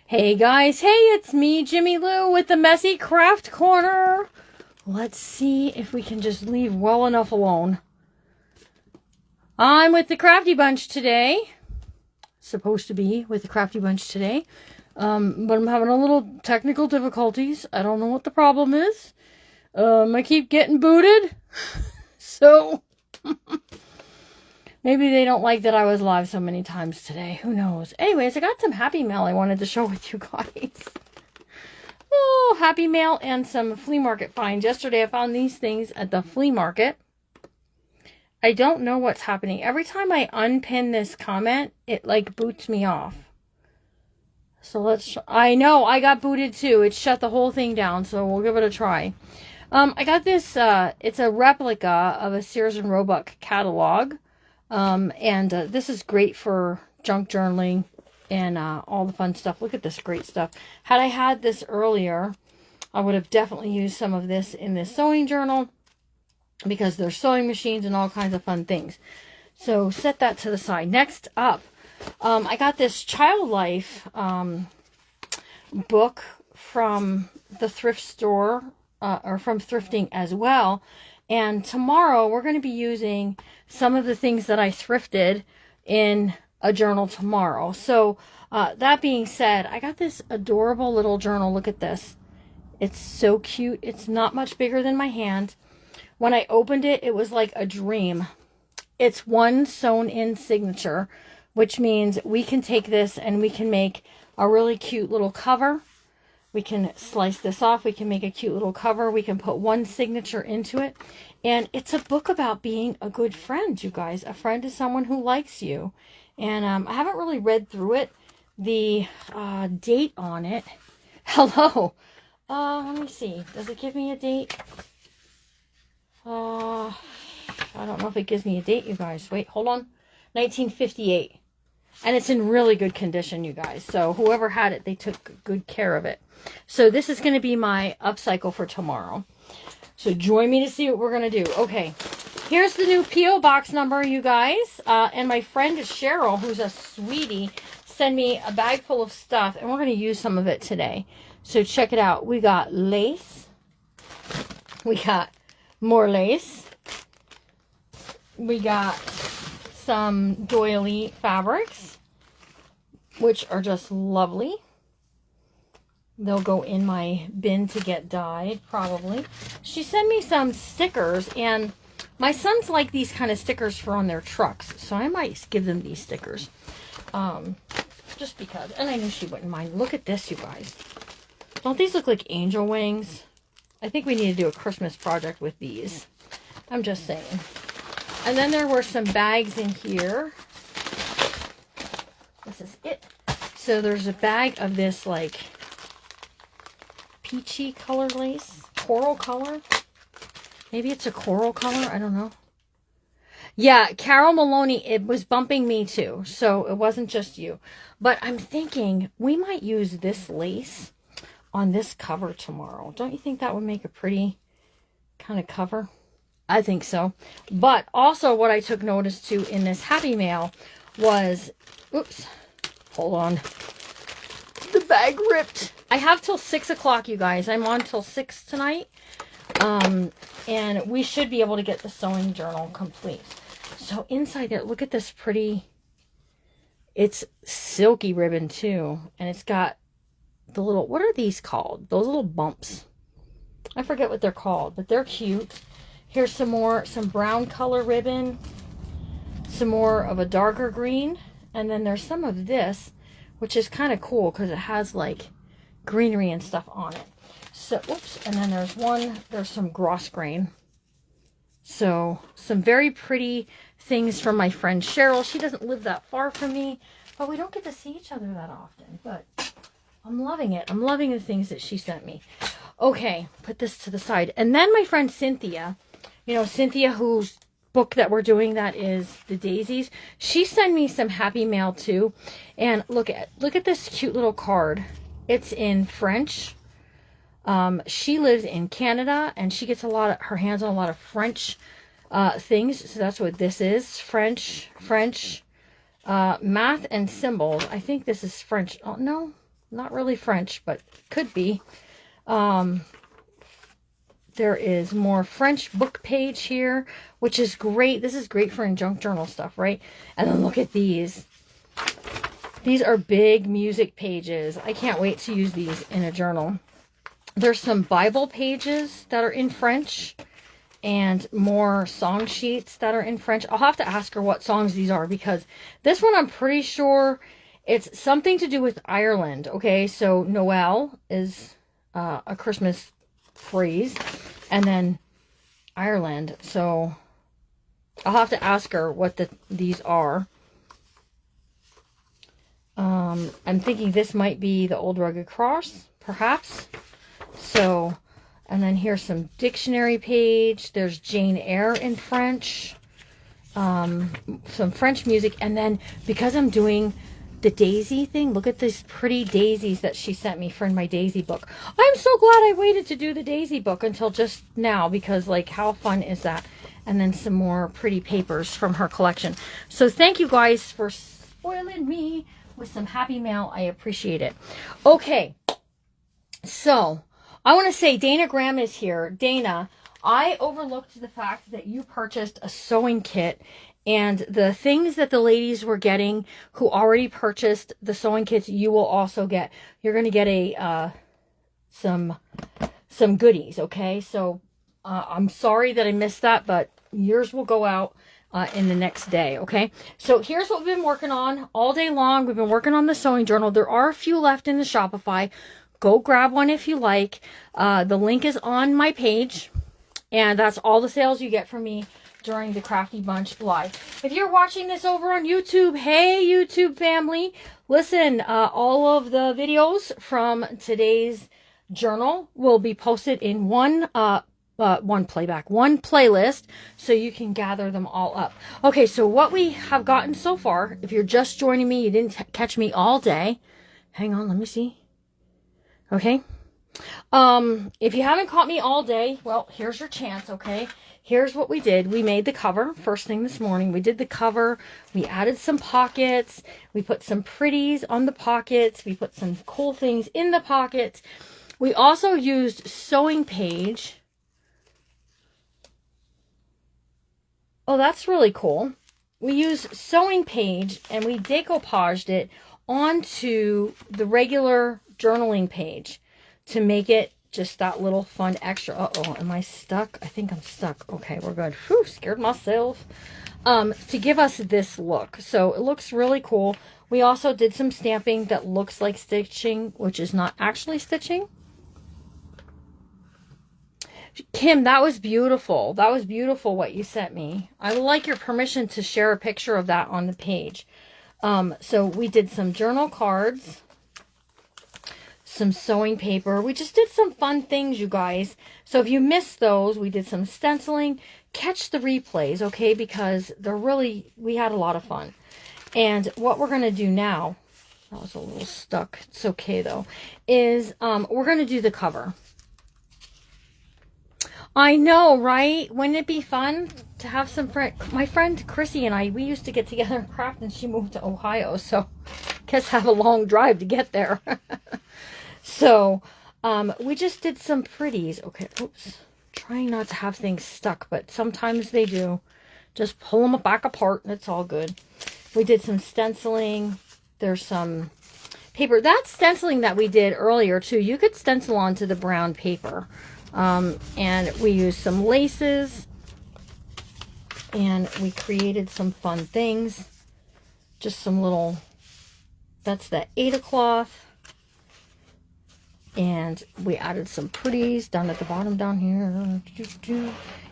Hey guys, hey, it's me, Jimmy Lou, with the Messy Craft Corner. Let's see if we can just leave well enough alone. I'm with the Crafty Bunch today. Supposed to be with the Crafty Bunch today. But I'm having a little technical difficulties. I don't know what the problem is. I keep getting booted. So, maybe they don't like that I was live so many times today. Who knows? Anyways, I got some Happy Mail I wanted to share with you guys. Oh, Happy Mail and some flea market finds. Yesterday I found these things at the flea market. I don't know what's happening. Every time I unpin this comment, it like boots me off. So let's, I know, I got booted too. It shut the whole thing down, so we'll give it a try. I got this, it's a replica of a Sears and Roebuck catalog. This is great for junk journaling and all the fun stuff. Look at this great stuff. Had I had this earlier, I would have definitely used some of this in this sewing journal because there's sewing machines and all kinds of fun things. So set that to the side. Next up, I got this Child Life book from the thrift store, or from thrifting as well. And tomorrow we're going to be using some of the things that I thrifted in a journal tomorrow. So that being said, I got this adorable little journal. Look at this. It's so cute. It's not much bigger than my hand. When I opened it, it was like a dream. It's one sewn in signature, which means we can take this and we can make a really cute little cover. We can slice this off. We can make a cute little cover. We can put one signature into it. And it's a book about being a good friend, you guys. A friend is someone who likes you. And I haven't really read through it. The date on it. Hello. Let me see. Does it give me a date? I don't know if it gives me a date, you guys. Wait, hold on. 1958. And it's in really good condition, you guys. So whoever had it, they took good care of it. So this is going to be my upcycle for tomorrow. So join me to see what we're going to do. Okay, here's the new P.O. box number, you guys. And my friend Cheryl, who's a sweetie, sent me a bag full of stuff. And we're going to use some of it today. So check it out. We got lace. We got more lace. We got some doily fabrics, which are just lovely. They'll go in my bin to get dyed, probably. She sent me some stickers, and my sons like these kind of stickers for on their trucks, so I might give them these stickers. Just because. And I knew she wouldn't mind. Look at this, you guys. Don't these look like angel wings? I think we need to do a Christmas project with these. I'm just saying. And then there were some bags in here. This is it. So there's a bag of this, like, peachy color lace. Coral color. Maybe it's a coral color. I don't know. Yeah, Carol Maloney, it was bumping me too. So it wasn't just you. But I'm thinking we might use this lace on this cover tomorrow. Don't you think that would make a pretty kind of cover? I think so. But also what I took notice to in this Happy Mail was, oops, hold on. The bag ripped. I have till 6 o'clock, you guys. I'm on till 6 tonight. And we should be able to get the sewing journal complete. So inside there, look at this pretty, it's silky ribbon too. And it's got the little, what are these called? Those little bumps. I forget what they're called, but they're cute. Here's some more, some brown color ribbon. Some more of a darker green. And then there's some of this, which is kind of cool because it has like greenery and stuff on it. So, oops, and then there's some grosgrain. So, some very pretty things from my friend Cheryl. She doesn't live that far from me, but we don't get to see each other that often. But I'm loving it. I'm loving the things that she sent me. Okay, put this to the side. And then my friend Cynthia, you know, Cynthia, whose book that we're doing that is The Daisies, she sent me some Happy Mail too. And look at this cute little card. It's in French. She lives in Canada, and she gets her hands on a lot of French things. So that's what this is. French, math and symbols. I think this is French. Oh, no. Not really French, but could be. There is more French book page here, which is great. This is great for junk journal stuff, right? And then look at these. These are big music pages. I can't wait to use these in a journal. There's some Bible pages that are in French and more song sheets that are in French. I'll have to ask her what songs these are, because this one I'm pretty sure it's something to do with Ireland. Okay, so Noel is a Christmas phrase, and then Ireland. So I'll have to ask her what these are. I'm thinking this might be the Old Rugged Cross, perhaps. So, and then here's some dictionary page. There's Jane Eyre in French. Some French music. And then because I'm doing the daisy thing, look at these pretty daisies that she sent me for my daisy book. I'm so glad I waited to do the daisy book until just now, because like, how fun is that? And then some more pretty papers from her collection. So thank you guys for spoiling me with some happy mail. I appreciate it. Okay, so I want to say Dana Graham is here. Dana, I overlooked the fact that you purchased a sewing kit, and the things that the ladies were getting who already purchased the sewing kits, you will also get. You're going to get a some goodies, okay? So I'm sorry that I missed that, but yours will go out in the next day, okay? So here's what we've been working on all day long. We've been working on the sewing journal. There are a few left in the Shopify. Go grab one if you like. The link is on my page, and that's all the sales you get from me during the Crafty Bunch Live. If you're watching this over on YouTube, hey YouTube family, listen, all of the videos from today's journal will be posted in one playlist, so you can gather them all up. Okay, so what we have gotten so far, if you're just joining me, you didn't catch me all day. Hang on, let me see. Okay. If you haven't caught me all day, well, here's your chance, okay? Here's what we did. We made the cover first thing this morning. We did the cover. We added some pockets. We put some pretties on the pockets. We put some cool things in the pockets. We also used sewing page. Oh, that's really cool. We used sewing page and we decoupaged it onto the regular journaling page to make it just that little fun extra. Uh-oh, am I stuck? I think I'm stuck. Okay, we're good. Whew, scared myself. To give us this look. So it looks really cool. We also did some stamping that looks like stitching, which is not actually stitching. Kim, that was beautiful. That was beautiful what you sent me. I would like your permission to share a picture of that on the page. So we did some journal cards, some sewing paper. We just did some fun things, you guys. So if you missed those, we did some stenciling. Catch the replays, okay? Because we had a lot of fun. And what we're going to do now, that was a little stuck. It's okay though, is we're going to do the cover. I know, right? Wouldn't it be fun to have some my friend Chrissy and I, we used to get together and craft, and she moved to Ohio, so guess have a long drive to get there. So, we just did some pretties. Okay, oops. Trying not to have things stuck, but sometimes they do. Just pull them back apart and it's all good. We did some stenciling. There's some paper. That stenciling that we did earlier too, you could stencil onto the brown paper. And we used some laces, and we created some fun things. Just some little, that's the Aida cloth. And we added some pretties down at the bottom down here.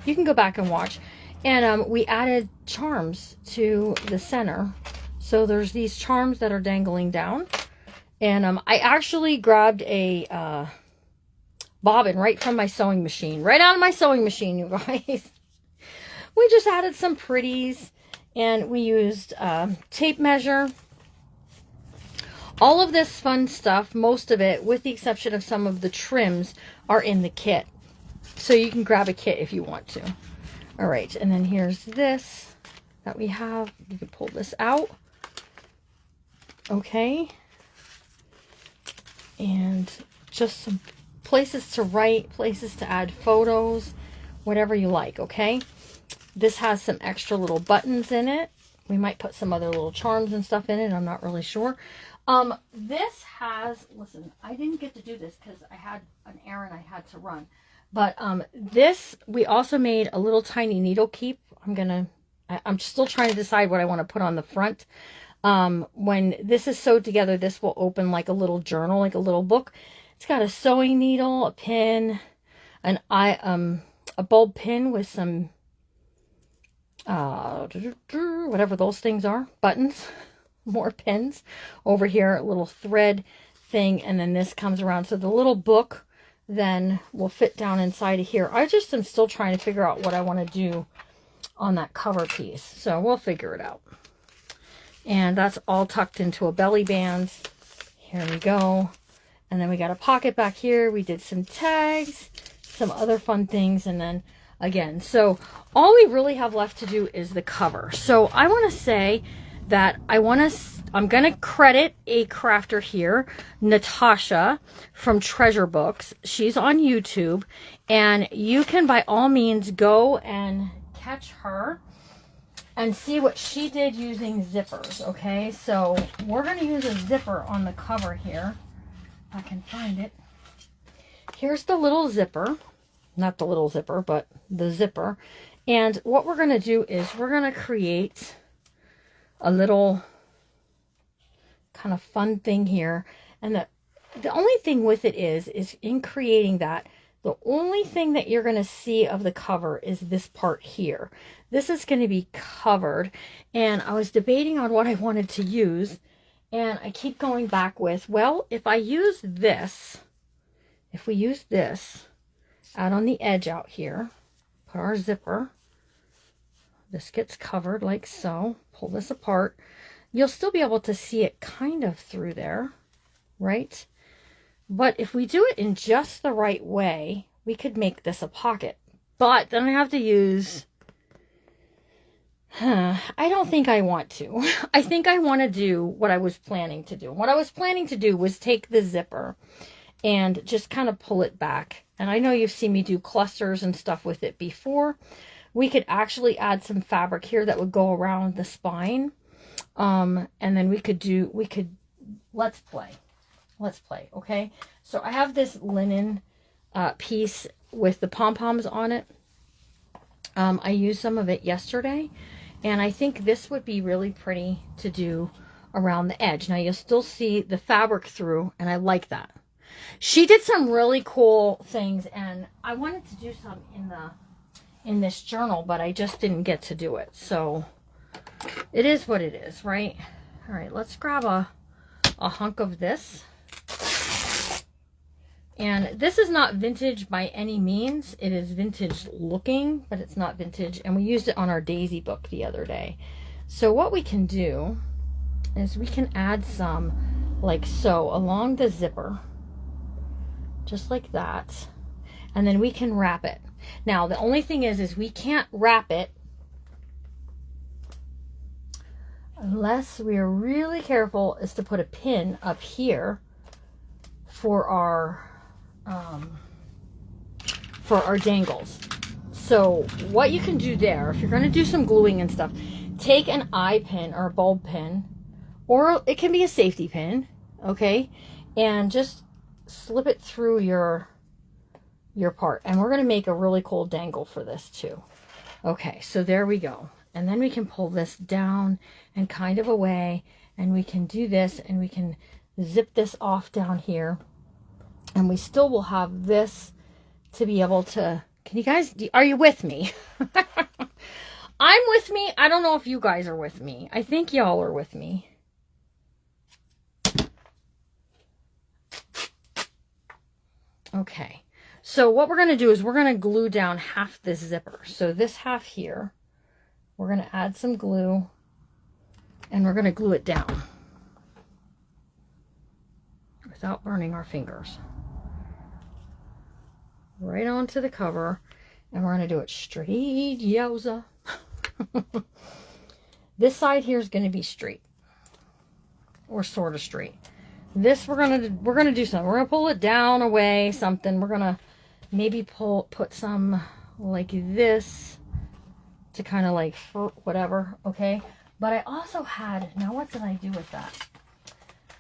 You can go back and watch. And we added charms to the center. So there's these charms that are dangling down. And I actually grabbed a bobbin right from my sewing machine. Right out of my sewing machine, you guys. We just added some pretties. And we used tape measure. All of this fun stuff, most of it, with the exception of some of the trims, are in the kit. So you can grab a kit if you want to. All right, and then here's this that we have. You can pull this out. Okay. and just some places to write, places to add photos, whatever you like, okay? This has some extra little buttons in it. We might put some other little charms and stuff in it. I'm not really sure. This has, listen, I didn't get to do this because I had an errand I had to run. But this, we also made a little tiny needle keep. I'm still trying to decide what I want to put on the front. When this is sewed together, this will open like a little journal, like a little book. It's got a sewing needle, a pin, a bulb pin with some, whatever those things are, buttons, more pins over here, a little thread thing, and then this comes around. So the little book then will fit down inside of here. I just am still trying to figure out what I want to do on that cover piece. So we'll figure it out. And that's all tucked into a belly band. Here we go. And then we got a pocket back here. We did some tags, some other fun things, and then again. So all we really have left to do is the cover. So I want to say that I'm going to credit a crafter here, Natasha from Treasure Books. She's on YouTube, and you can by all means go and catch her and see what she did using zippers, okay? So we're going to use a zipper on the cover here. If I can find it. Here's the little zipper. Not the little zipper, but the zipper. And what we're going to do is we're going to create a little kind of fun thing here. And the only thing with it is in creating that, the only thing that you're going to see of the cover is this part here. This is going to be covered. And I was debating on what I wanted to use. And I keep going back with, well, if I use this, if we use this out on the edge out here, put our zipper, this gets covered like so, pull this apart. You'll still be able to see it kind of through there, right? But if we do it in just the right way, we could make this a pocket. But then I have to use, I don't think I want to. I think I want to do what I was planning to do. What I was planning to do was take the zipper and just kind of pull it back. And I know you've seen me do clusters and stuff with it before. We could actually add some fabric here that would go around the spine. And then let's play, okay? So I have this linen piece with the pom-poms on it. I used some of it yesterday, and I think this would be really pretty to do around the edge. Now you'll still see the fabric through, and I like that. She did some really cool things, and I wanted to do some in this journal, but I just didn't get to do it. So it is what it is, right? All right, let's grab a hunk of this. And this is not vintage by any means. It is vintage looking, but it's not vintage. And we used it on our Daisy book the other day. So what we can do is we can add some like so along the zipper, just like that. And then we can wrap it. Now, the only thing is we can't wrap it unless we are really careful is to put a pin up here for our dangles. So what you can do there, if you're going to do some gluing and stuff, take an eye pin or a bulb pin, or it can be a safety pin, okay, and just slip it through your part. And we're going to make a really cool dangle for this too. Okay, so there we go. And then we can pull this down and kind of away, and we can do this, and we can zip this off down here, and we still will have this to be able to, can you guys, are you with me? I'm with me. I don't know if you guys are with me. I think y'all are with me. Okay. So what we're going to do is we're going to glue down half this zipper. So this half here, we're going to add some glue, and we're going to glue it down without burning our fingers. Right onto the cover, and we're going to do it straight, yowza. This side here is going to be straight, or sort of straight. this we're gonna do something. We're gonna pull it down, away, something. We're gonna maybe put some like this to kind of like whatever, okay? But I also had, now what did I do with that?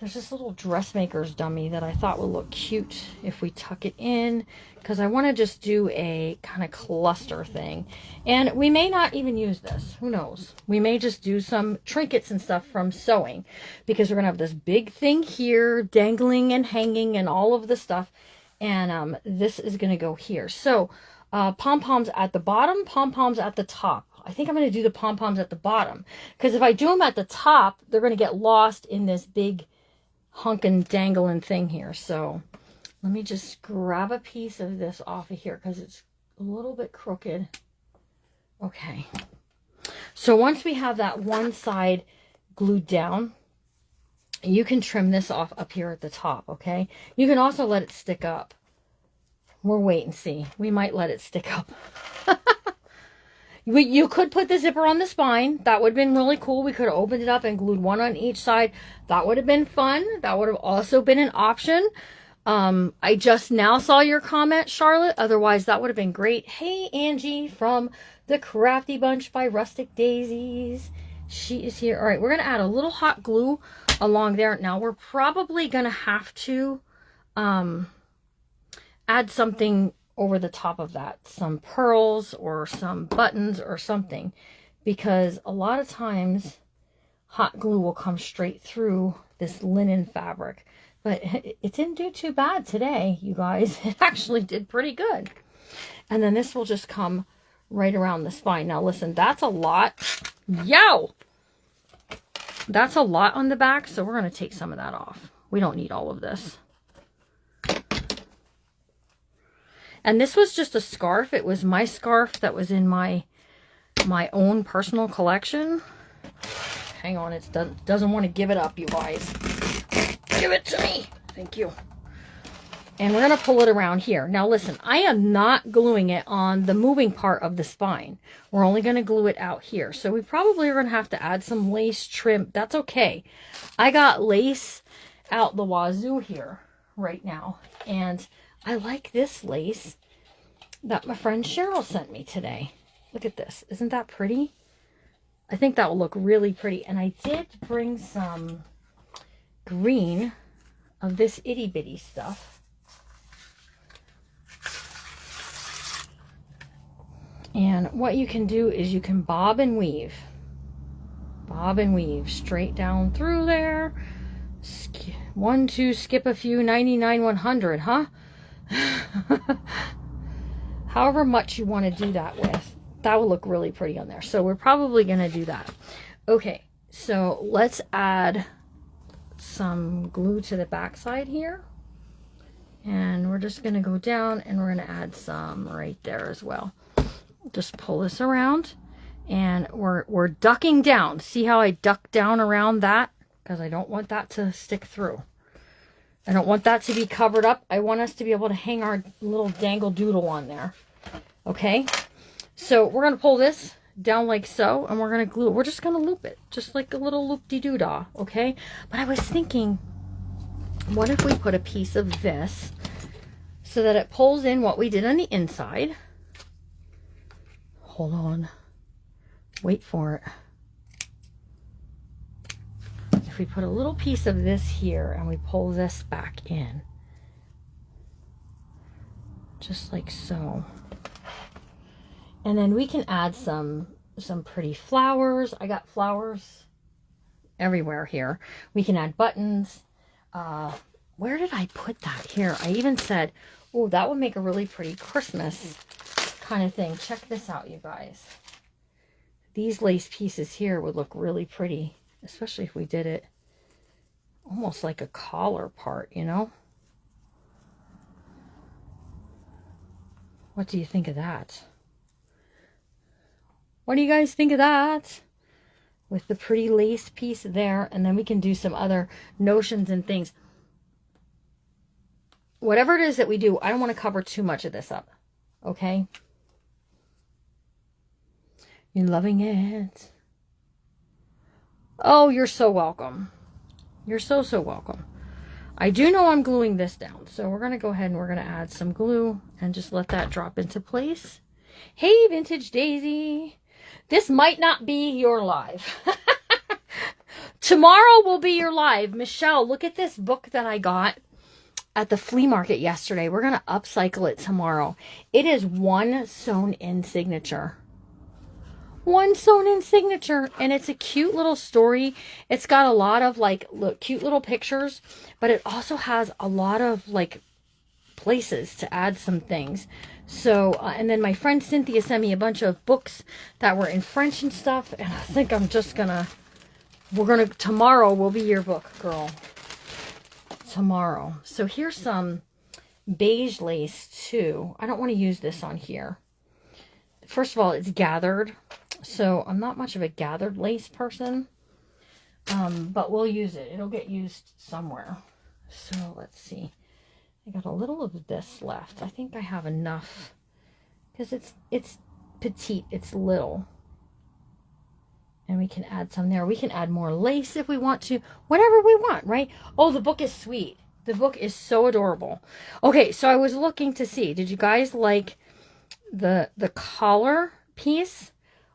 There's this little dressmaker's dummy that I thought would look cute if we tuck it in, because I want to just do a kind of cluster thing. And we may not even use this. Who knows? We may just do some trinkets and stuff from sewing, because we're going to have this big thing here dangling and hanging and all of the stuff. And this is going to go here. So pom-poms at the bottom, pom-poms at the top. I think I'm going to do the pom-poms at the bottom, because if I do them at the top, they're going to get lost in this big hunkin' dangling thing here. So let me just grab a piece of this off of here because it's a little bit crooked. Okay. So once we have that one side glued down, you can trim this off up here at the top, okay? You can also let it stick up. We'll wait and see. We might let it stick up. You could put the zipper on the spine. That would have been really cool. We could have opened it up and glued one on each side. That would have been fun. That would have also been an option. I just now saw your comment, Charlotte. Otherwise, that would have been great. Hey, Angie from the Crafty Bunch by Rustic Daisies. She is here. All right, we're going to add a little hot glue along there. Now, we're probably going to have to add something over the top of that, some pearls or some buttons or something, because a lot of times hot glue will come straight through this linen fabric. But it didn't do too bad today, you guys. It actually did pretty good. And then this will just come right around the spine. Now listen, that's a lot. Yo! That's a lot on the back, so we're going to take some of that off. We don't need all of this. And this was just a scarf. It was my scarf that was in my own personal collection. Hang on, it doesn't want to give it up, you guys. Give it to me. Thank you. And we're going to pull it around here. Now listen, I am not gluing it on the moving part of the spine. We're only going to glue it out here. So we probably are going to have to add some lace trim. That's okay. I got lace out the wazoo here right now. And I like this lace that my friend Cheryl sent me today. Look at this. Isn't that pretty? I think that will look really pretty. And I did bring some green of this itty bitty stuff. And what you can do is you can bob and weave. Bob and weave straight down through there. 1, 2, skip a few, 99, 100, huh? However much you want to do that with, that will look really pretty on there. So we're probably going to do that. Okay, so let's add some glue to the back side here. And we're just going to go down and we're going to add some right there as well. Just pull this around and we're ducking down. See how I duck down around that? Because I don't want that to stick through. I don't want that to be covered up. I want us to be able to hang our little dangle doodle on there. Okay? So we're going to pull this down like so, and we're going to glue it. We're just going to loop it, just like a little loop-de-doo-dah, okay? But I was thinking, what if we put a piece of this so that it pulls in what we did on the inside? Hold on. Wait for it. If we put a little piece of this here and we pull this back in, just like so. And then we can add some pretty flowers. I got flowers everywhere here. We can add buttons. Where did I put that here? I even said, oh, that would make a really pretty Christmas kind of thing. Check this out, you guys. These lace pieces here would look really pretty, especially if we did it almost like a collar part, you know? What do you think of that? What do you guys think of that? With the pretty lace piece there, and then we can do some other notions and things. Whatever it is that we do, I don't want to cover too much of this up, okay? You loving it? Oh, you're so welcome. You're so welcome. I do know I'm gluing this down. So we're going to go ahead and we're going to add some glue and just let that drop into place. Hey, Vintage Daisy. This might not be your live. Tomorrow will be your live. Michelle, look at this book that I got at the flea market yesterday. We're going to upcycle it tomorrow. It is one sewn in signature. One sewn in signature, and it's a cute little story. It's got a lot of like cute little pictures, but it also has a lot of like places to add some things. So and then my friend Cynthia sent me a bunch of books that were in French and stuff, and I think I'm just gonna tomorrow will be your book, girl. Tomorrow. So here's some beige lace too. I don't want to use this on here. First of all, it's gathered, so I'm not much of a gathered lace person, but we'll use it. It'll get used somewhere. So let's see. I got a little of this left. I think I have enough because it's petite. It's little. And we can add some there. We can add more lace if we want to. Whatever we want, right? Oh, the book is sweet. The book is so adorable. Okay, so I was looking to see, did you guys like the collar piece,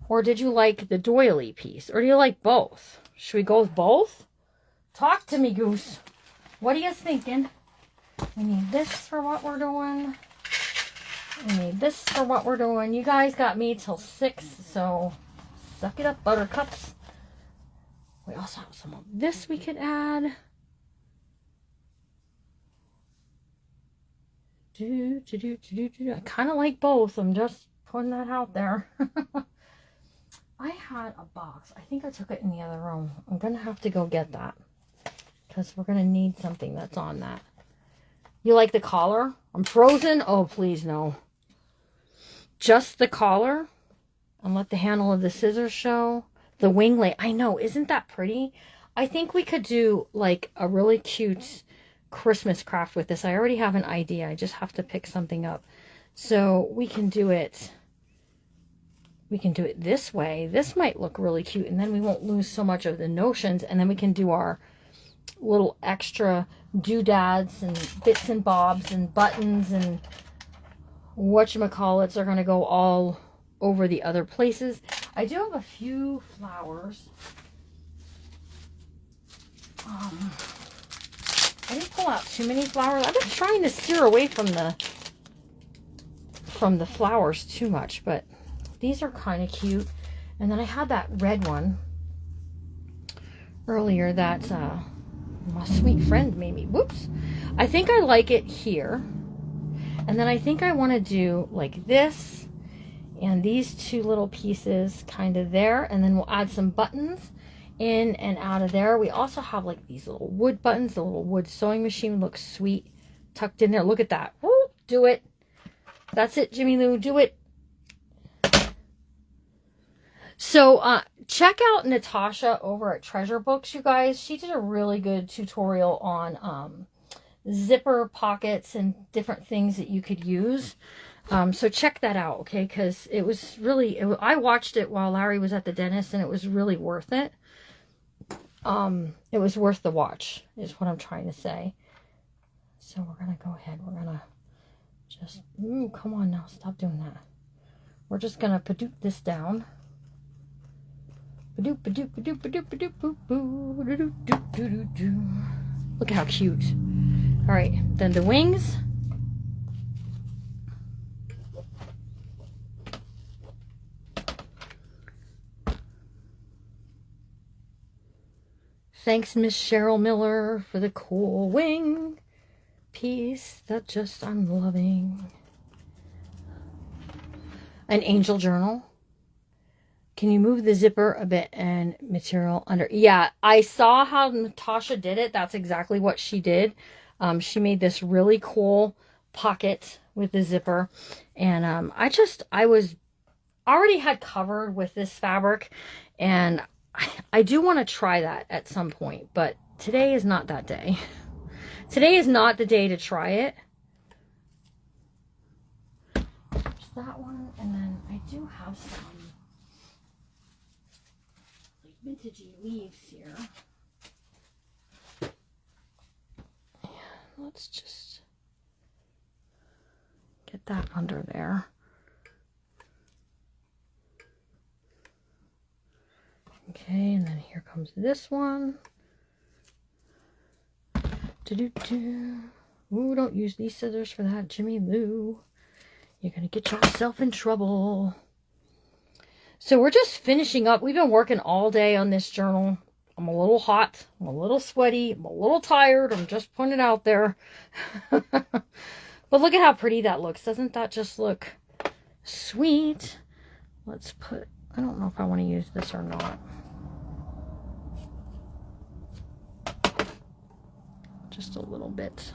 or did you like the doily piece, or do you like both? Should we go with both? Talk to me, Goose. What are you thinking? We need this for what we're doing. We need this for what we're doing. You guys got me till 6, so suck it up, buttercups. We also have some of this we could add. I kind of like both. I'm just putting that out there. I had a box. I think I took it in the other room. I'm going to have to go get that because we're going to need something that's on that. You like the collar? I'm frozen? Oh, please no. Just the collar and let the handle of the scissors show. The winglet. I know. Isn't that pretty? I think we could do like a really cute Christmas craft with this. I already have an idea. I just have to pick something up. So we can do it. We can do it this way. This might look really cute, and then we won't lose so much of the notions, and then we can do our little extra doodads and bits and bobs and buttons and whatchamacallits are going to go all over the other places. I do have a few flowers. I didn't pull out too many flowers. I've been trying to steer away from the flowers too much, but these are kind of cute. And then I had that red one earlier that my sweet friend made me. Whoops. I think I like it here. And then I think I want to do like this and these two little pieces kind of there. And then we'll add some buttons in and out of there. We also have like these little wood buttons. The little wood sewing machine looks sweet tucked in there. Look at that. Woo, do it. That's it, Jimmy Lou. Do it. So check out Natasha over at Treasure Books, you guys. She did a really good tutorial on zipper pockets and different things that you could use. So check that out, okay? Because it was really, I watched it while Larry was at the dentist, and it was really worth it. It was worth the watch, is what I'm trying to say. So we're going to go ahead. We're going to just, come on now. Stop doing that. We're just going to padoop this down. Look at how cute. All right, then the wings. Thanks, Miss Cheryl Miller, for the cool wing piece that just I'm loving. An angel journal. Can you move the zipper a bit and material under? Yeah, I saw how Natasha did it. That's exactly what she did. She made this really cool pocket with the zipper. And I was already had covered with this fabric. And I do want to try that at some point. But today is not that day. Today is not the day to try it. There's that one. And then I do have some vintagey leaves here. let's just get that under there. Okay, and then here comes this one. Ooh, don't use these scissors for that, Jimmy Lou. You're gonna get yourself in trouble. So we're just finishing up. We've been working all day on this journal. I'm a little hot. I'm a little sweaty. I'm a little tired. I'm just putting it out there. But look at how pretty that looks. Doesn't that just look sweet? Let's put, I don't know if I want to use this or not. Just a little bit.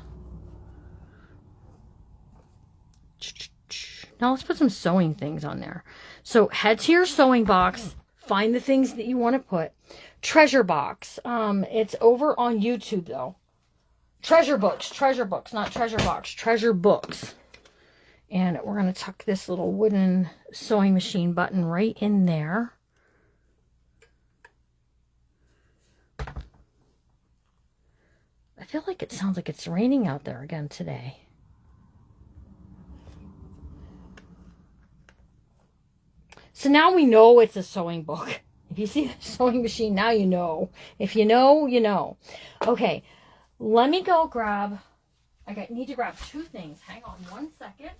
Now let's put some sewing things on there. So head to your sewing box, find the things that you want to put. Treasure box. It's over on YouTube though. Treasure books, not treasure box, treasure books. And we're going to tuck this little wooden sewing machine button right in there. I feel like it sounds like it's raining out there again today. So now we know it's a sewing book. If you see the sewing machine, now you know. If you know, you know. Okay, let me go grab, need to grab two things. Hang on one second.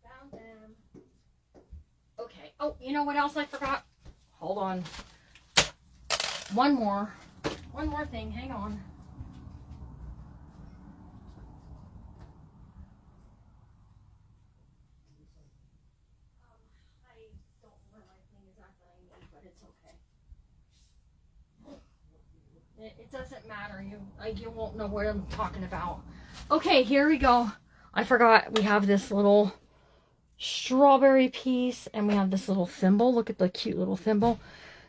Found them. Okay. Oh, you know what else I forgot? Hold on. One more thing. Hang on. I don't know where my thing is at that I need, but it's okay. It doesn't matter. You won't know what I'm talking about. Okay, here we go. I forgot we have this little strawberry piece and we have this little thimble. Look at the cute little thimble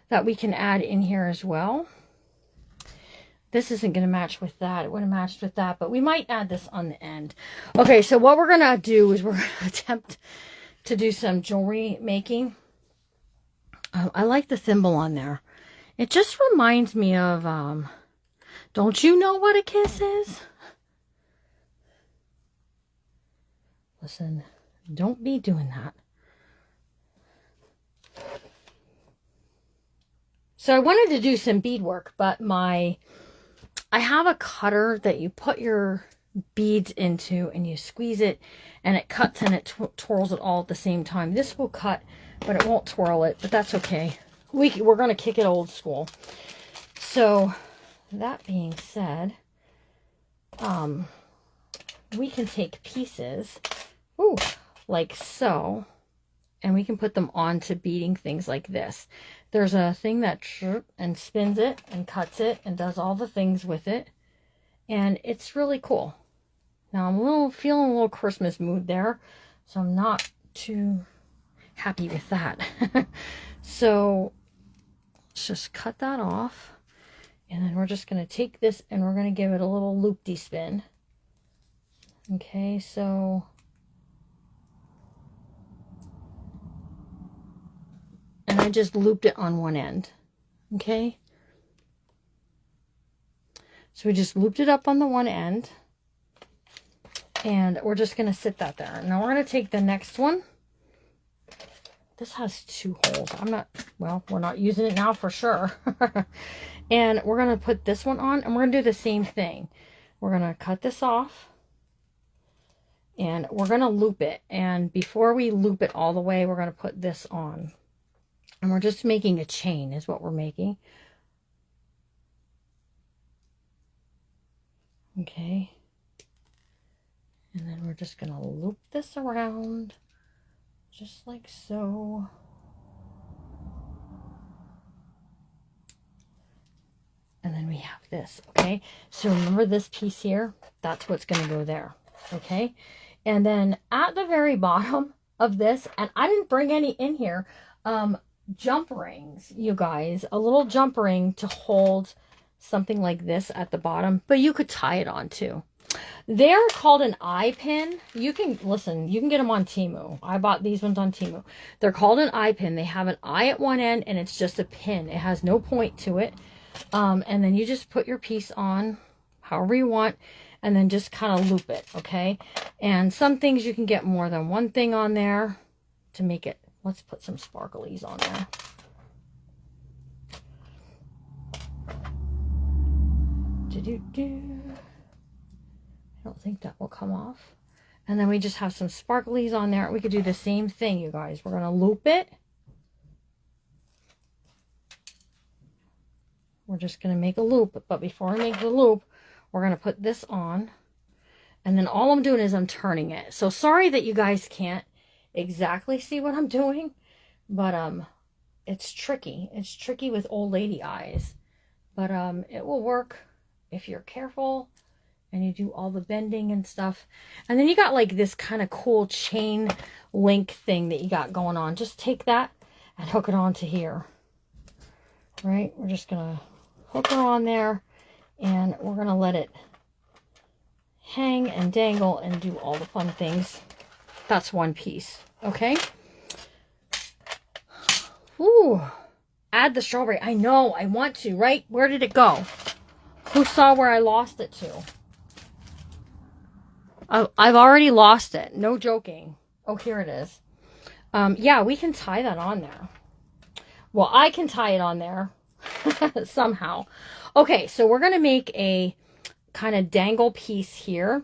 that we can add in here as well. This isn't going to match with that. It would have matched with that, but we might add this on the end. Okay, so what we're going to do is we're going to attempt to do some jewelry making. I like the thimble on there. It just reminds me of, don't you know what a kiss is? Listen, don't be doing that. So I wanted to do some beadwork, but I have a cutter that you put your beads into and you squeeze it and it cuts and it twirls it all at the same time. This will cut, but it won't twirl it, but that's okay. We're going to kick it old school. So that being said, we can take pieces, like so, and we can put them onto beading things like this. There's a thing that and spins it and cuts it and does all the things with it, and it's really cool. Now I'm feeling a little Christmas mood there, so I'm not too happy with that. So let's just cut that off, and then we're just going to take this and we're going to give it a little loop-de-spin. Okay, so and I just looped it on one end. Okay, so we just looped it up on the one end, and we're just going to sit that there. Now we're going to take the next one. This has two holes. We're not using it now for sure. And we're going to put this one on, and we're going to do the same thing. We're going to cut this off, and we're going to loop it. And before we loop it all the way, we're going to put this on. And we're just making a chain is what we're making. Okay. And then we're just going to loop this around just like so. And then we have this, okay? So remember this piece here? That's what's going to go there, okay? And then at the very bottom of this, and I didn't bring any in here, jump rings, you guys. A little jump ring to hold something like this at the bottom, but you could tie it on too. They're called an eye pin. You can, listen, you can get them on Temu. I bought these ones on Temu. They're called an eye pin. They have an eye at one end and it's just a pin. It has no point to it. And then you just put your piece on however you want and then just kind of loop it, okay? And some things you can get more than one thing on there to make it. Let's put some sparklies on there. I don't think that will come off. And then we just have some sparklies on there. We could do the same thing, you guys. We're going to loop it. We're just going to make a loop. But before I make the loop, we're going to put this on. And then all I'm doing is I'm turning it. So sorry that you guys can't exactly see what I'm doing. But it's tricky. It's tricky with old lady eyes. But it will work if you're careful. And you do all the bending and stuff. And then you got like this kind of cool chain link thing that you got going on. Just take that and hook it onto here. Right? We're just going to hook her on there. And we're going to let it hang and dangle and do all the fun things. That's one piece. Okay? Ooh. Add the strawberry. I know. I want to, right? Where did it go? Who saw where I lost it to? I've already lost it. No joking. Oh, here it is. Yeah, we can tie that on there. Well, I can tie it on there somehow. Okay, so we're going to make a kind of dangle piece here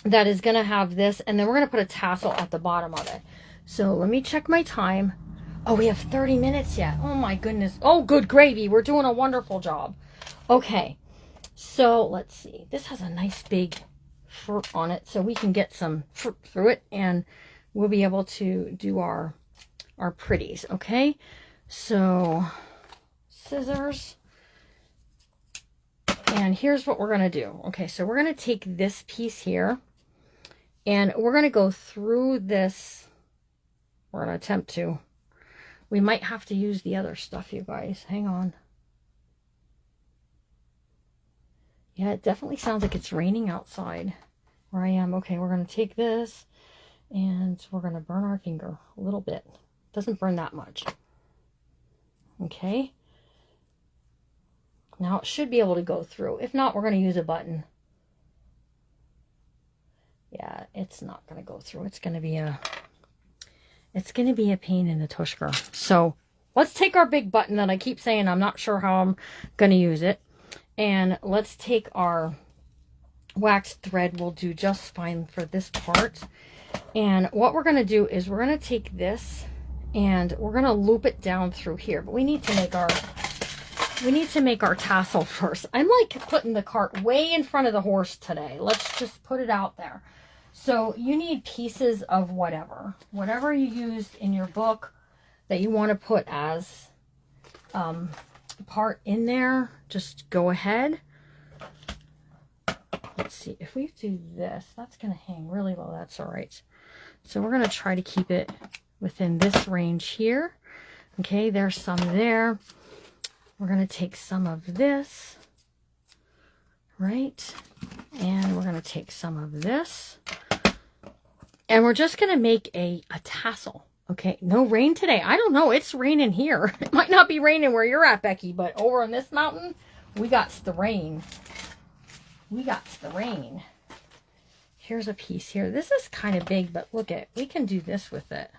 that is going to have this, and then we're going to put a tassel at the bottom of it. So let me check my time. Oh, we have 30 minutes yet. Oh my goodness. Oh, good gravy. We're doing a wonderful job. Okay, so let's see. This has a nice big fruit on it, so we can get some fruit through it and we'll be able to do our pretties. Okay, so scissors, and here's what we're going to do. Okay, so we're going to take this piece here and we're going to go through this. We're going to attempt to. We might have to use the other stuff, you guys. Hang on. Yeah, it definitely sounds like it's raining outside where I am. Okay, we're going to take this and we're going to burn our finger a little bit. Doesn't burn that much. Okay. Now it should be able to go through. If not, we're going to use a button. Yeah, it's not going to go through. It's going to be a pain in the tushka. So let's take our big button that I keep saying I'm not sure how I'm going to use it. And let's take our wax thread. Will do just fine for this part. And what we're going to do is we're going to take this and we're going to loop it down through here. But we need to make our tassel first. I'm like putting the cart way in front of the horse today. Let's just put it out there. So you need pieces of whatever you used in your book that you want to put as part in there. Just go ahead. Let's see if we do this, that's going to hang really low. That's all right. So we're going to try to keep it within this range here. Okay, there's some there. We're going to take some of this, right? And we're going to take some of this. And we're just going to make a tassel. Okay, no rain today. I don't know. It's raining here. It might not be raining where you're at, Becky, but over on this mountain, we got the rain. We got the rain. Here's a piece here. This is kind of big, but look at, we can do this with it.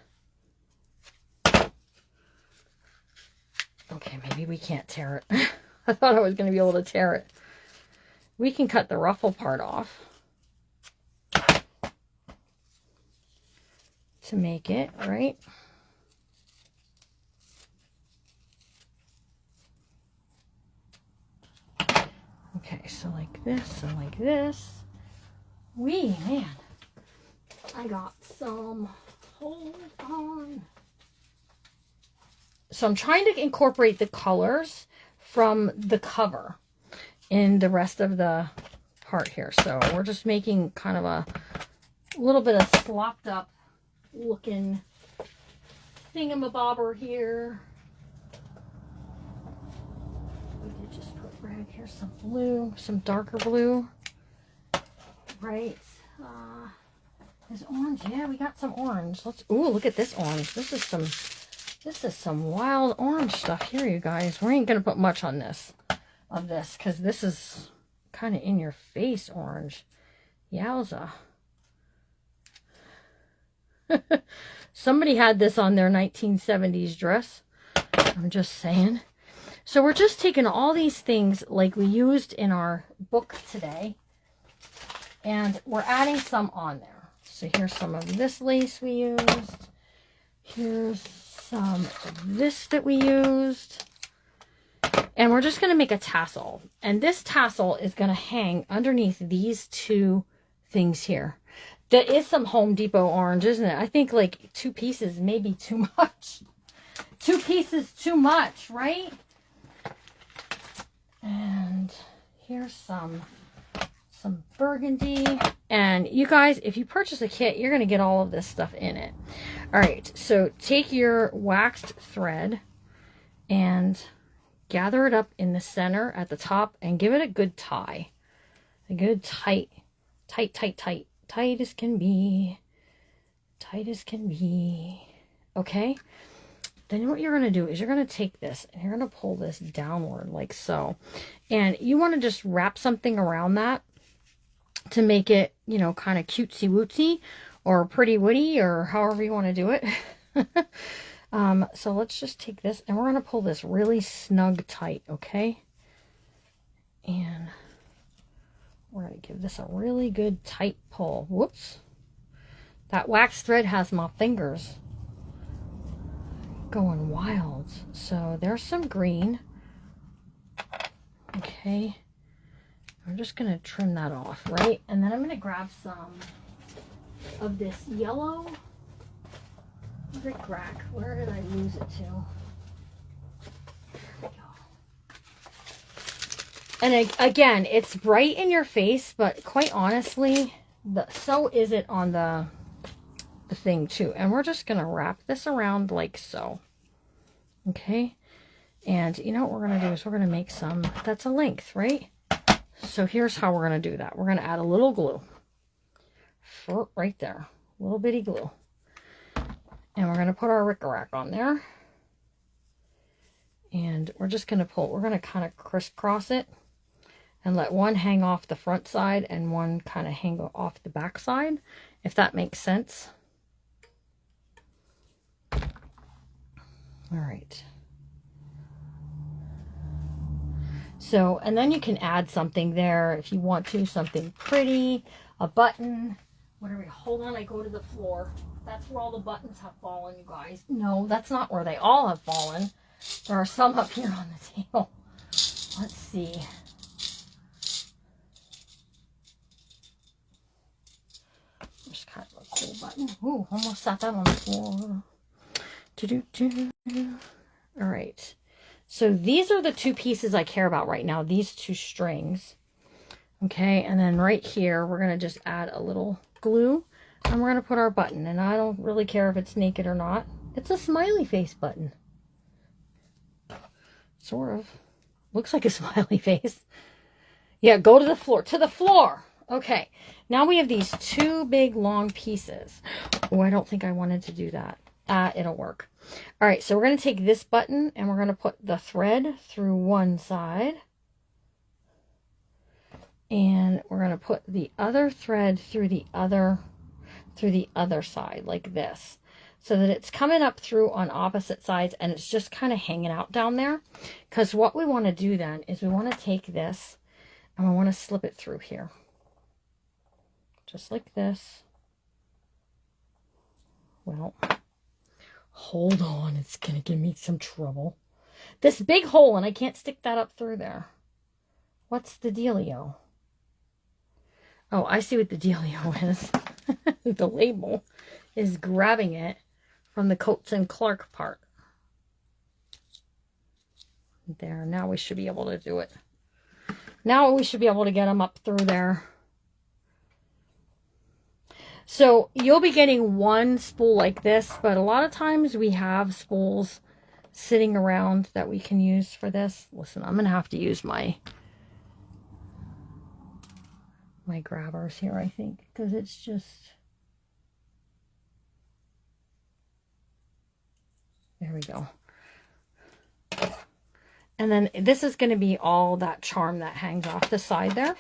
Okay, maybe we can't tear it. I thought I was going to be able to tear it. We can cut the ruffle part off to make it, right? Okay, so like this and like this. Man, I got some, hold on. So I'm trying to incorporate the colors from the cover. in the rest of the part here. So we're just making kind of a little bit of slopped up looking thingamabobber here. We did just put red. Here's some blue, some darker blue. Right. Is orange? Yeah, we got some orange. Ooh, look at this orange. This is some wild orange stuff here, you guys. We ain't gonna put much on this, because this is kind of in your face orange. Yowza. Somebody had this on their 1970s dress. I'm just saying. So we're just taking all these things like we used in our book today, and we're adding some on there. So here's some of this lace we used. Here's some of this that we used. And we're just going to make a tassel. And this tassel is going to hang underneath these two things here. There is some Home Depot orange, isn't it? I think like 2 pieces may be too much. 2 pieces too much, right? And here's some burgundy. And you guys, if you purchase a kit, you're going to get all of this stuff in it. All right, so take your waxed thread and gather it up in the center at the top and give it a good tie. A good tight as can be. Tight as can be. Okay? Then what you're going to do is you're going to take this and you're going to pull this downward like so. And you want to just wrap something around that to make it, you know, kind of cutesy wootsy or pretty woody or however you want to do it. So let's just take this and we're going to pull this really snug tight, okay? And we're going to give this a really good tight pull. Whoops. That wax thread has my fingers going wild. So there's some green. Okay. I'm just going to trim that off, right? And then I'm going to grab some of this yellow rickrack. Where did I lose it to? There we go. And again, it's bright in your face, but quite honestly, so is it on the thing too. And we're just going to wrap this around like so. Okay? And you know what we're going to do is we're going to make some, that's a length, right? So here's how we're going to do that. We're going to add a little glue. Right there. A little bitty glue. And we're going to put our rickrack on there. And we're just going to pull. We're going to kind of crisscross it. And let one hang off the front side and one kind of hang off the back side. If that makes sense. All right. So, and then you can add something there if you want to, something pretty, a button, whatever. Hold on, I go to the floor. That's where all the buttons have fallen, you guys. No, that's not where they all have fallen. There are some up here on the table. Let's see. Just kind of a cool button. Ooh, almost sat that on the floor. All right. So these are the 2 pieces I care about right now. These 2 strings. Okay. And then right here, we're going to just add a little glue and we're going to put our button. And I don't really care if it's naked or not. It's a smiley face button. Sort of. Looks like a smiley face. Yeah. Go to the floor. To the floor. Okay. Now we have these 2 big long pieces. Oh, I don't think I wanted to do that. It'll work. All right, so we're going to take this button and we're going to put the thread through one side. And we're going to put the other thread through the other side like this. So that it's coming up through on opposite sides and it's just kind of hanging out down there. Because what we want to do then is we want to take this and we want to slip it through here. Just like this. Well, hold on, it's going to give me some trouble. This big hole, and I can't stick that up through there. What's the dealio? Oh, I see what the dealio is. The label is grabbing it from the Coats and Clark part. There, now we should be able to do it. Now we should be able to get them up through there. So you'll be getting one spool like this, but a lot of times we have spools sitting around that we can use for this. Listen, I'm going to have to use my grabbers here, I think, because it's just... There we go. And then this is going to be all that charm that hangs off the side there.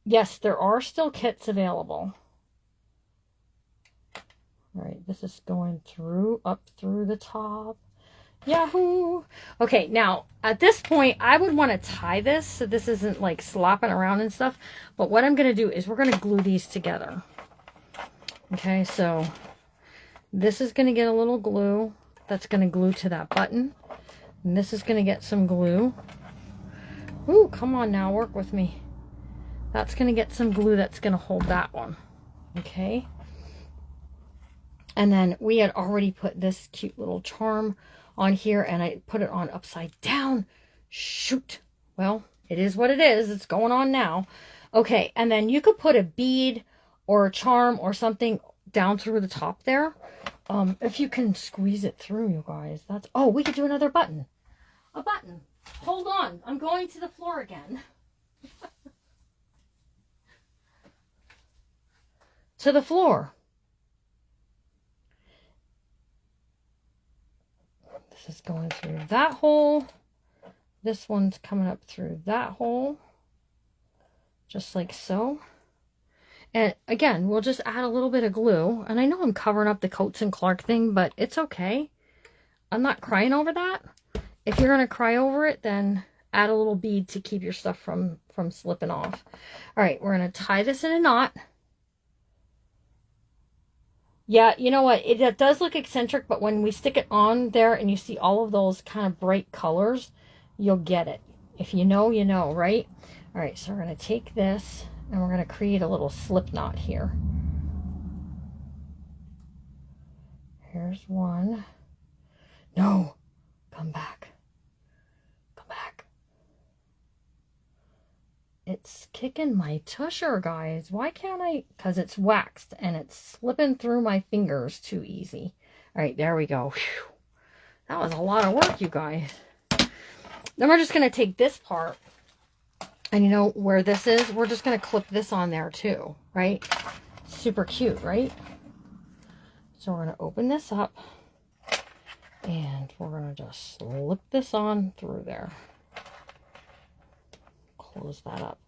Yes, there are still kits available. All right, this is going through, up through the top. Yahoo! Okay, now, at this point, I would want to tie this so this isn't like slopping around and stuff. But what I'm going to do is we're going to glue these together. Okay, so this is going to get a little glue. That's going to glue to that button. And this is going to get some glue. Ooh, come on now, work with me. That's going to get some glue that's going to hold that one. Okay. And then we had already put this cute little charm on here, and I put it on upside down. Shoot. Well, it is what it is. It's going on now. Okay, and then you could put a bead or a charm or something down through the top there. If you can squeeze it through, you guys. That's... Oh, we could do another button. A button. Hold on. I'm going to the floor again. To the floor. This is going through that hole. This one's coming up through that hole. Just like so. And again, we'll just add a little bit of glue. And I know I'm covering up the Coats and Clark thing, but it's okay. I'm not crying over that. If you're going to cry over it, then add a little bead to keep your stuff from slipping off. All right, we're going to tie this in a knot. Yeah, you know what? It does look eccentric, but when we stick it on there and you see all of those kind of bright colors, you'll get it. If you know, you know, right? All right, so we're going to take this and we're going to create a little slip knot here. Here's one. No, come back. Come back. It's kicking my tusher, guys. Why can't I? Because it's waxed and it's slipping through my fingers too easy. All right, there we go. Whew. That was a lot of work, you guys. Then we're just going to take this part. And you know where this is? We're just going to clip this on there too, right? Super cute, right? So we're going to open this up. And we're going to just slip this on through there. Close that up.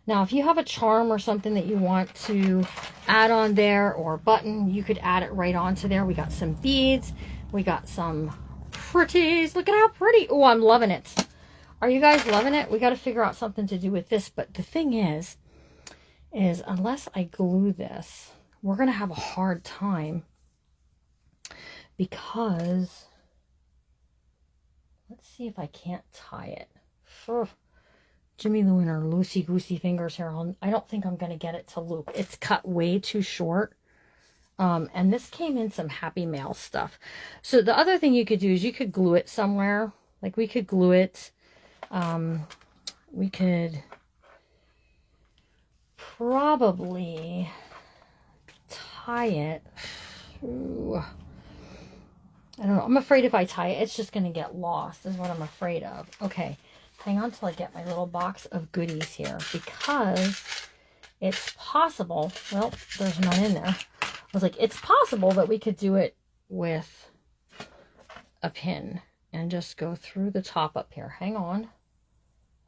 Now, if you have a charm or something that you want to add on there or a button, you could add it right onto there. We got some beads. We got some pretties. Look at how pretty. Oh, I'm loving it. Are you guys loving it? We got to figure out something to do with this. But the thing is unless I glue this, we're going to have a hard time because let's see if I can't tie it. Ugh. Jimmy Lou and her loosey-goosey fingers here. I don't think I'm going to get it to loop. It's cut way too short. And this came in some Happy Mail stuff. So the other thing you could do is you could glue it somewhere. Like we could glue it. We could probably tie it. Ooh. I don't know. I'm afraid if I tie it, it's just going to get lost is what I'm afraid of. Okay. Hang on till I get my little box of goodies here because it's possible. Well, there's none in there. I was like, it's possible that we could do it with a pin and just go through the top up here. Hang on.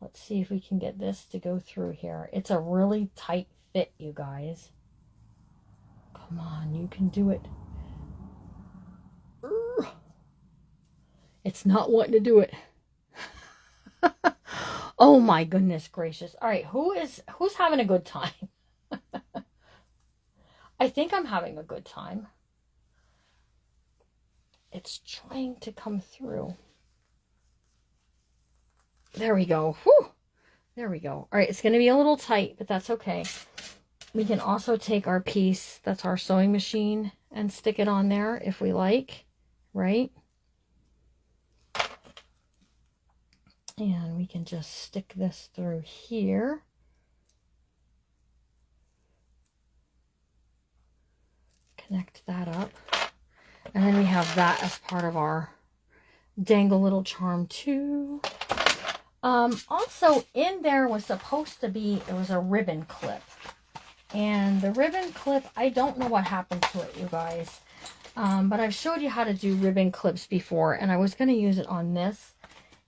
Let's see if we can get this to go through here. It's a really tight fit, you guys. Come on, you can do it. It's not wanting to do it. Oh my goodness gracious. All right, who's having a good time? I think I'm having a good time. It's trying to come through. There we go. Whew. There we go. All right, it's going to be a little tight, but that's okay. We can also take our piece, that's our sewing machine, and stick it on there if we like, right? And we can just stick this through here. Connect that up. And then we have that as part of our dangle little charm too. Also in there was supposed to be, it was a ribbon clip. And the ribbon clip, I don't know what happened to it, you guys. But I've showed you how to do ribbon clips before, and I was going to use it on this,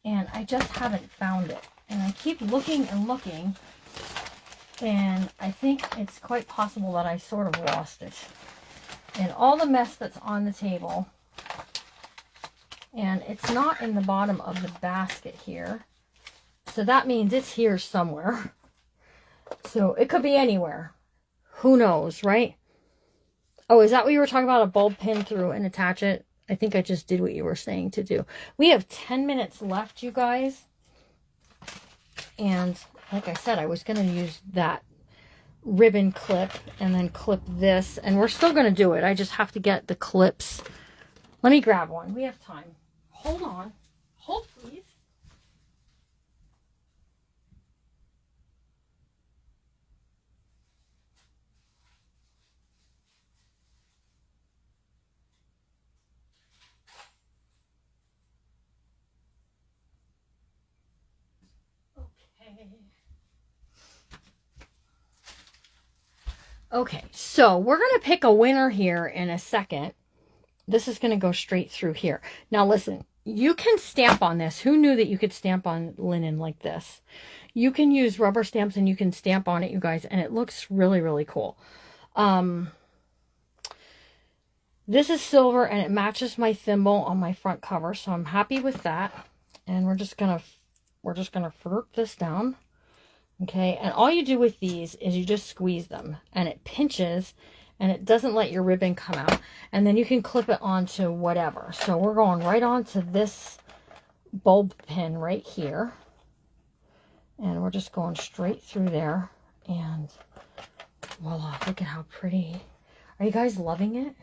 and I just haven't found it. And I keep looking and looking, and I think it's quite possible that I sort of lost it. And all the mess that's on the table, and it's not in the bottom of the basket here. So that means it's here somewhere. So it could be anywhere. Who knows, right? Oh, is that what you were talking about? A bulb pin through and attach it? I think I just did what you were saying to do. We have 10 minutes left, you guys. And like I said, I was going to use that ribbon clip and then clip this. And we're still going to do it. I just have to get the clips. Let me grab one. We have time. Hold on. Hold, please. Okay, so we're going to pick a winner here in a second. This is going to go straight through here. Now listen, you can stamp on this. Who knew that you could stamp on linen like this? You can use rubber stamps and you can stamp on it, you guys, and it looks really, really cool. This is silver and it matches my thimble on my front cover, so I'm happy with that. And we're just gonna flip this down. Okay, and all you do with these is you just squeeze them and it pinches and it doesn't let your ribbon come out. And then you can clip it onto whatever. So we're going right onto this bulb pin right here. And we're just going straight through there. And voila, look at how pretty. Are you guys loving it?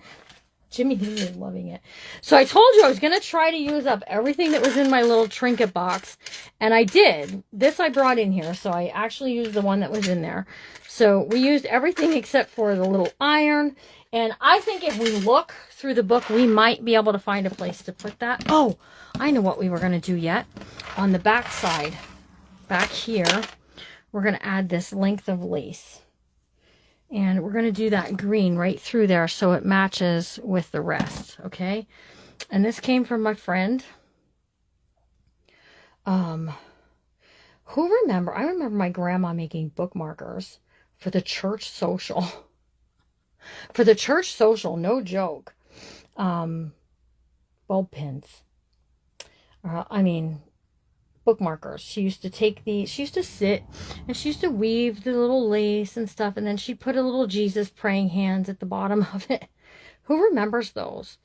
Jimmy is loving it. So I told you I was going to try to use up everything that was in my little trinket box. And I did. This I brought in here. So I actually used the one that was in there. So we used everything except for the little iron. And I think if we look through the book, we might be able to find a place to put that. Oh, I know what we were going to do yet. On the back side, back here, we're going to add this length of lace. And we're going to do that green right through there so it matches with the rest, okay? And this came from my friend. Who remember? I remember my grandma making bookmarkers for the church social. For the church social, no joke. Bulb pins. Bookmarkers. She used to take these, she used to sit and she used to weave the little lace and stuff, and then she'd put a little Jesus praying hands at the bottom of it. Who remembers those?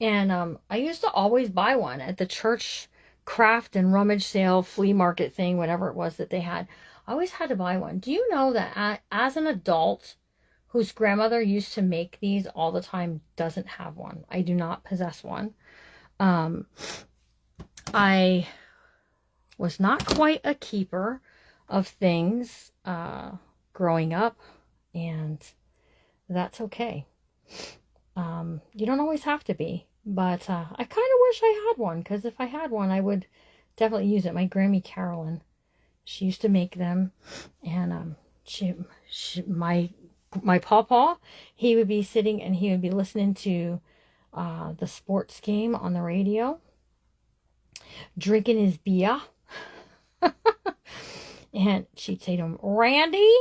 And I used to always buy one at the church craft and rummage sale, flea market thing, whatever it was that they had. I always had to buy one. Do you know that as an adult whose grandmother used to make these all the time doesn't have one? I do not possess one. I was not quite a keeper of things growing up, and that's okay. You don't always have to be, but I kind of wish I had one, because if I had one, I would definitely use it. My Grammy Carolyn, she used to make them, and my pawpaw, he would be sitting and he would be listening to the sports game on the radio, drinking his beer. And she'd say to him, Randy,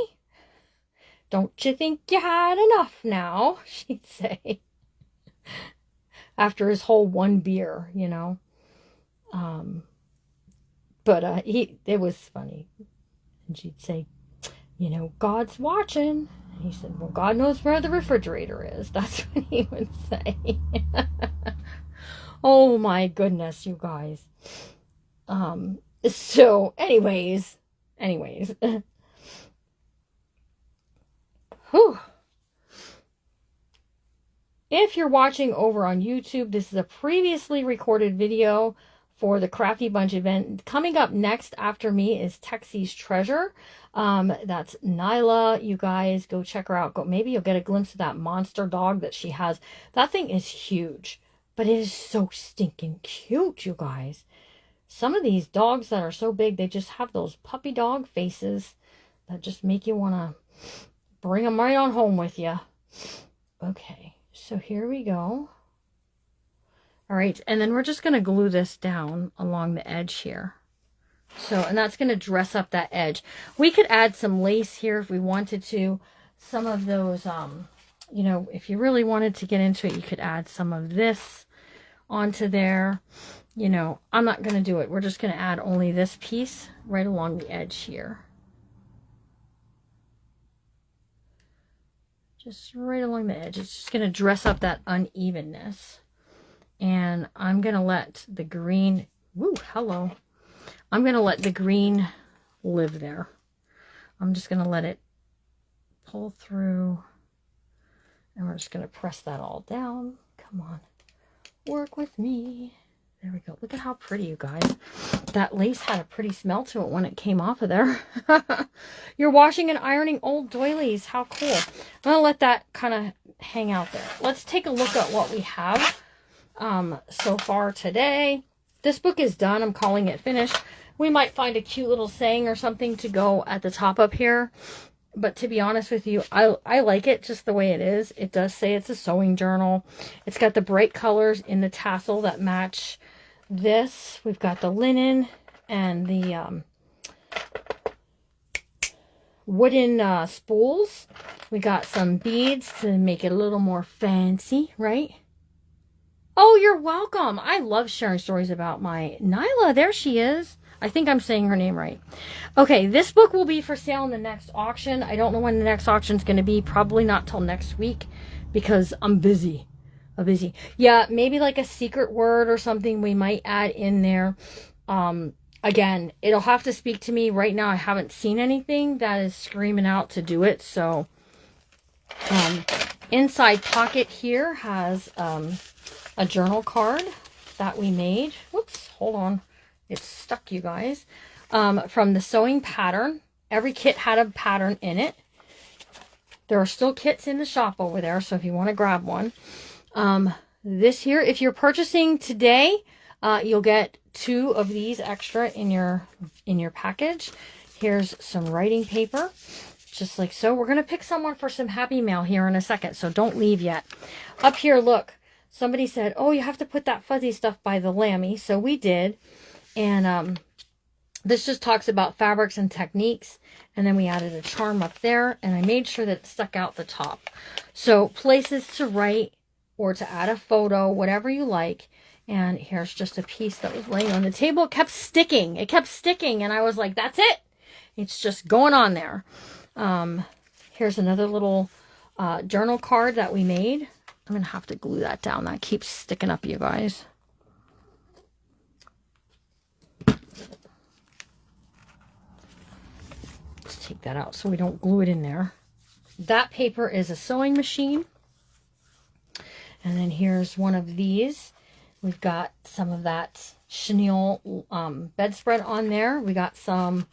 don't you think you had enough now? She'd say. After his whole one beer, you know. But it was funny. And she'd say, you know, God's watching. And he said, well, God knows where the refrigerator is. That's what he would say. Oh my goodness, you guys. So, anyways. Whew. If you're watching over on YouTube, this is a previously recorded video for the Crafty Bunch event. Coming up next after me is Texie's Treasure. That's Nyla. You guys go check her out. Go, maybe you'll get a glimpse of that monster dog that she has. That thing is huge, but it is so stinking cute, you guys. Some of these dogs that are so big, they just have those puppy dog faces that just make you want to bring them right on home with you. Okay, so here we go. All right, and then we're just going to glue this down along the edge here. So, and that's going to dress up that edge. We could add some lace here if we wanted to. Some of those, you know, if you really wanted to get into it, you could add some of this onto there. You know, I'm not going to do it. We're just going to add only this piece right along the edge here. Just right along the edge. It's just going to dress up that unevenness. And I'm going to let the green, woo, hello. I'm going to let the green live there. I'm just going to let it pull through. And we're just going to press that all down. Come on. Work with me. There we go. Look at how pretty, you guys. That lace had a pretty smell to it when it came off of there. You're washing and ironing old doilies. How cool. I'm going to let that kind of hang out there. Let's take a look at what we have so far today. This book is done. I'm calling it finished. We might find a cute little saying or something to go at the top up here. But to be honest with you, I like it just the way it is. It does say it's a sewing journal. It's got the bright colors in the tassel that match this. We've got the linen and the wooden spools. We got some beads to make it a little more fancy, right? Oh, you're welcome. I love sharing stories about my Nyla. There she is. I think I'm saying her name right. Okay, this book will be for sale in the next auction. I don't know when the next auction is going to be. Probably not till next week because I'm busy. Yeah, maybe like a secret word or something we might add in there. Again, it'll have to speak to me. Right now, I haven't seen anything that is screaming out to do it. So, inside pocket here has a journal card that we made. Whoops, hold on. It's stuck, you guys. From the sewing pattern. Every kit had a pattern in it. There are still kits in the shop over there, so if you want to grab one. This here, if you're purchasing today, you'll get 2 of these extra in your package. Here's some writing paper, just like so. We're going to pick someone for some Happy Mail here in a second, so don't leave yet. Up here, look. Somebody said, oh, you have to put that fuzzy stuff by the Lamy. So we did. And this just talks about fabrics and techniques. And then we added a charm up there. And I made sure that it stuck out the top. So places to write or to add a photo, whatever you like. And here's just a piece that was laying on the table. It kept sticking. It kept sticking. And I was like, that's it. It's just going on there. Here's another little journal card that we made. I'm going to have to glue that down. That keeps sticking up, you guys. Let's take that out so we don't glue it in there. That paper is a sewing machine. And then here's one of these. We've got some of that chenille bedspread on there. We got some...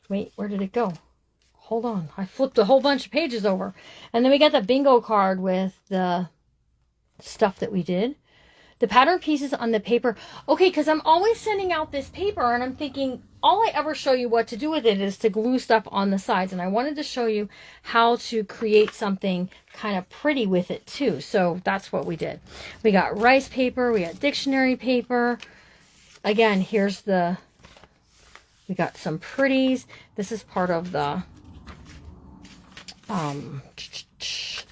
Wait, where did it go? Hold on. I flipped a whole bunch of pages over. And then we got the bingo card with the stuff that we did. The pattern pieces on the paper. Okay, because I'm always sending out this paper and I'm thinking all I ever show you what to do with it is to glue stuff on the sides. And I wanted to show you how to create something kind of pretty with it too. So that's what we did. We got rice paper. We got dictionary paper. Again, here's the... We got some pretties. This is part of the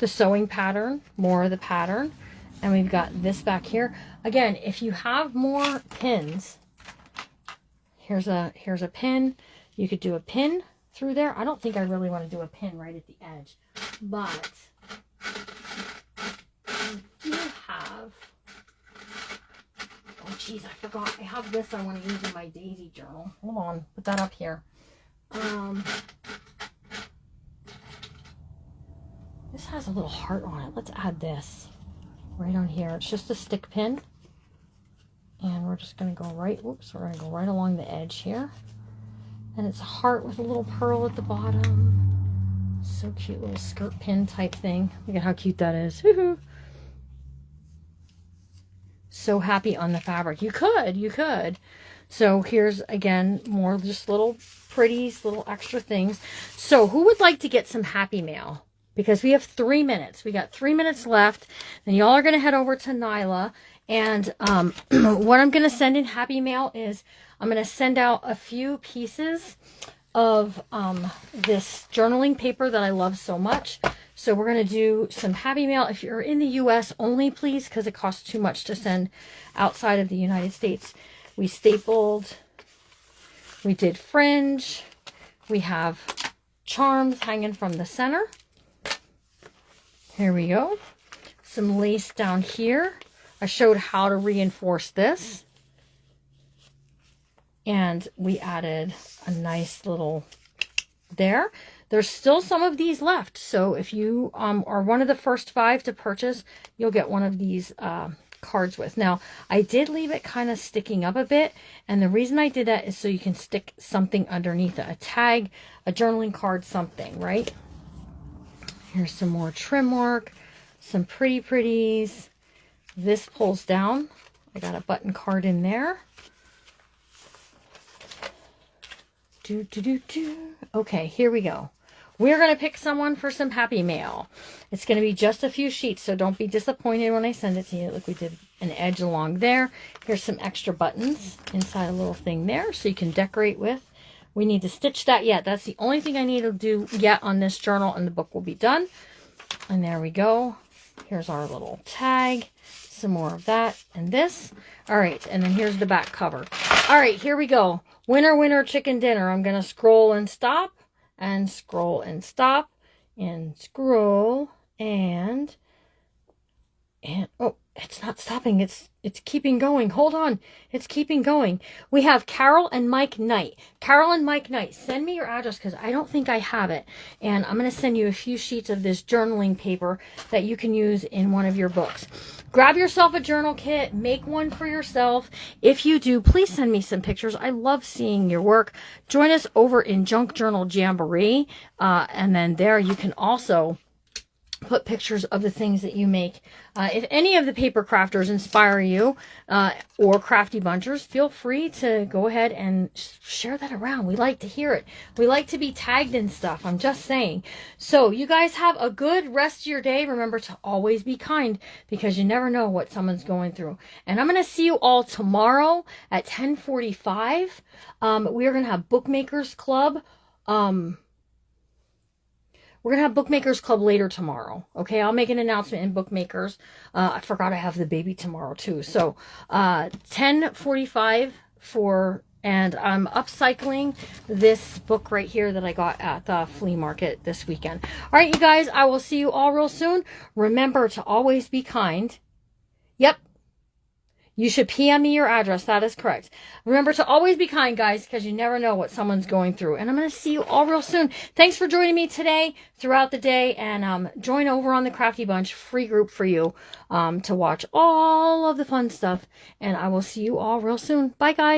sewing pattern, more of the pattern. And we've got this back here. Again, if you have more pins, here's a pin. You could do a pin through there. I don't think I really want to do a pin right at the edge, but I do have, oh geez, I forgot. I have this I want to use in my daisy journal. Hold on, put that up here. This has a little heart on it. Let's add this right on here. It's just a stick pin. And we're just going to go right, whoops, we're going to go right along the edge here. And it's a heart with a little pearl at the bottom. So cute, little skirt pin type thing. Look at how cute that is. Woohoo! So happy on the fabric. You could. So here's, again, more just little pretties, little extra things. So who would like to get some happy mail? Because we have 3 minutes. We got 3 minutes left. Then y'all are going to head over to Nyla. And what I'm going to send in happy mail is I'm going to send out a few pieces of this journaling paper that I love so much. So we're going to do some happy mail. If you're in the U.S. only, please, because it costs too much to send outside of the United States. We stapled. We did fringe. We have charms hanging from the center. Here we go. Some lace down here. I showed how to reinforce this. And we added a nice little there. There's still some of these left. So if you are one of the first 5 to purchase, you'll get one of these cards with. Now, I did leave it kind of sticking up a bit. And the reason I did that is so you can stick something underneath it. A tag, a journaling card, something, right? Here's some more trim work. Some pretties. This pulls down. I got a button card in there. Okay, here we go. We're going to pick someone for some happy mail. It's going to be just a few sheets, so don't be disappointed when I send it to you. Look, we did an edge along there. Here's some extra buttons inside a little thing there, so you can decorate with. We need to stitch that yet. That's the only thing I need to do yet on this journal, and the book will be done. And there we go. Here's our little tag. Some more of that and this. All right, and then here's the back cover. All right, here we go. Winner, winner, chicken dinner. I'm going to scroll and stop, and scroll and stop, and scroll, and oh, it's not stopping. It's keeping going. Hold on. It's keeping going. We have Carol and Mike Knight. Carol and Mike Knight, send me your address because I don't think I have it. And I'm going to send you a few sheets of this journaling paper that you can use in one of your books. Grab yourself a journal kit. Make one for yourself. If you do, please send me some pictures. I love seeing your work. Join us over in Junk Journal Jamboree. And then there you can also put pictures of the things that you make. If any of the paper crafters inspire you, or crafty bunchers, feel free to go ahead and share that around. We like to hear it. We like to be tagged in stuff. I'm just saying. So you guys have a good rest of your day. Remember to always be kind, because you never know what someone's going through. And I'm going to see you all tomorrow at 10:45. We are going to have Bookmakers Club. We're going to have Bookmakers Club later tomorrow. Okay, I'll make an announcement in Bookmakers. I forgot I have the baby tomorrow too. So 10:45 and I'm upcycling this book right here that I got at the flea market this weekend. All right, you guys, I will see you all real soon. Remember to always be kind. Yep. You should PM me your address. That is correct. Remember to always be kind, guys, because you never know what someone's going through. And I'm going to see you all real soon. Thanks for joining me today throughout the day. And join over on the Crafty Bunch free group for you to watch all of the fun stuff. And I will see you all real soon. Bye, guys.